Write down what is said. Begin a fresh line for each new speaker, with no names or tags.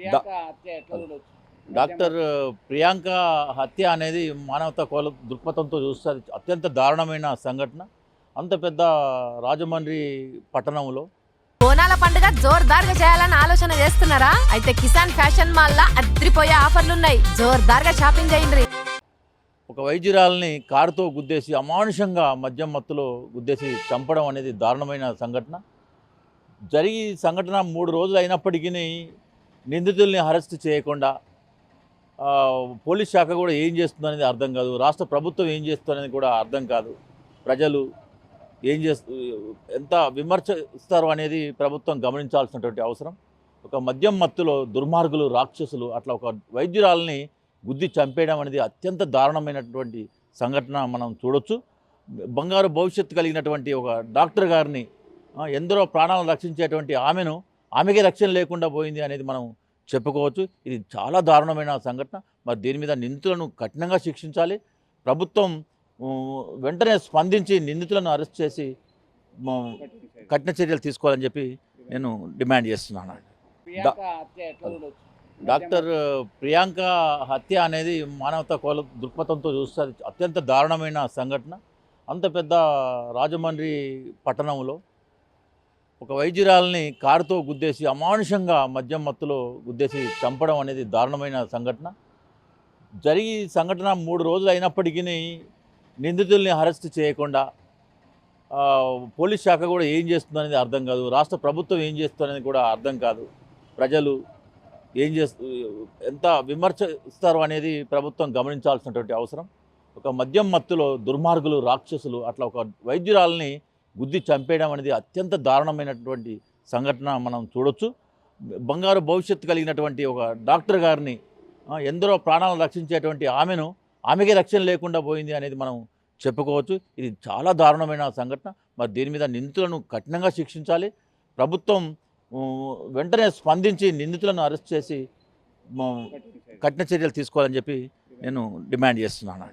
డా-
హత్య ఎట్లా చూడొచ్చు?
డాక్టర్ ప్రియాంక హత్య అనేది మానవతా కోల దృక్పథంతో చూస్తే అది అత్యంత దారుణమైన సంఘటన. అంత పెద్ద రాజమండ్రి పట్టణంలో
బోనాల పండుగ జోర్దార్గా చేయాలని ఆలోచన చేస్తున్నారా? అయితే కిసాన్ ఫ్యాషన్ మాల్ లా అద్రిపోయే ఆఫర్లున్నాయి. జోర్దార్గా షాపింగ్ చేయండి.
ఒక వైద్యురాలని కారుతో గుద్దేసి అమానుషంగా మద్యం మత్తులో గుద్దేసి చంపడం అనేది దారుణమైన సంఘటన. జరిగి సంఘటన 3 రోజులు అయినప్పటికీ నిందితుల్ని అరెస్ట్ చేయకుండా పోలీస్ శాఖ కూడా ఏం చేస్తుందనేది అర్థం కాదు. రాష్ట్ర ప్రభుత్వం ఏం చేస్తుందనేది కూడా అర్థం కాదు. ప్రజలు ఏం చేస్తూ ఎంత విమర్శిస్తారు అనేది ప్రభుత్వం గమనించాల్సినటువంటి అవసరం. ఒక మద్యం మత్తులో దుర్మార్గులు, రాక్షసులు అట్లా ఒక వైద్యురాలని గుద్ది చంపేయడం అనేది అత్యంత దారుణమైనటువంటి సంఘటన మనం చూడొచ్చు. బంగారు భవిష్యత్తు కలిగినటువంటి ఒక డాక్టర్ గారిని ఎందరో ప్రాణాలను రక్షించేటువంటి ఆమెకి రక్షణ లేకుండా పోయింది అనేది మనం చెప్పుకోవచ్చు. ఇది చాలా దారుణమైన సంఘటన. మరి దీని మీద నిందితులను కఠినంగా శిక్షించాలి. ప్రభుత్వం వెంటనే స్పందించి నిందితులను అరెస్ట్ చేసి కఠిన చర్యలు తీసుకోవాలని చెప్పి నేను డిమాండ్ చేస్తున్నాను.
ప్రియాంక హత్య ఎట్లా చూడొచ్చు?
డాక్టర్ ప్రియాంక హత్య అనేది మానవతా కోల దృక్పథంతో చూస్తే అది అత్యంత దారుణమైన సంఘటన. అంత పెద్ద రాజమండ్రి పట్టణంలో ఒక వైద్యురాలని కారుతో గుద్దేసి అమానుషంగా మద్యం మత్తులో గుద్దేసి చంపడం అనేది దారుణమైన సంఘటన. జరిగి సంఘటన 3 రోజులు అయినప్పటికీ నిందితుల్ని అరెస్ట్ చేయకుండా పోలీస్ శాఖ కూడా ఏం చేస్తుందనేది అర్థం కాదు. రాష్ట్ర ప్రభుత్వం ఏం చేస్తుందనేది కూడా అర్థం కాదు. ప్రజలు ఏం చేస్తూ ఎంత విమర్శిస్తారు అనేది ప్రభుత్వం గమనించాల్సినటువంటి అవసరం. ఒక మద్యం మత్తులో దుర్మార్గులు, రాక్షసులు అట్లా ఒక వైద్యురాలని గుద్ది చంపేయడం అనేది అత్యంత దారుణమైనటువంటి సంఘటన మనం చూడొచ్చు. బంగారు భవిష్యత్తు కలిగినటువంటి ఒక డాక్టర్ గారిని ఎందరో ప్రాణాలను రక్షించేటువంటి ఆమెకి రక్షణ లేకుండా పోయింది అనేది మనం చెప్పుకోవచ్చు. ఇది చాలా దారుణమైన సంఘటన. మరి దీని మీద నిందితులను కఠినంగా శిక్షించాలి. ప్రభుత్వం వెంటనే స్పందించి నిందితులను అరెస్ట్ చేసి కఠిన చర్యలు తీసుకోవాలని చెప్పి నేను డిమాండ్ చేస్తున్నాను.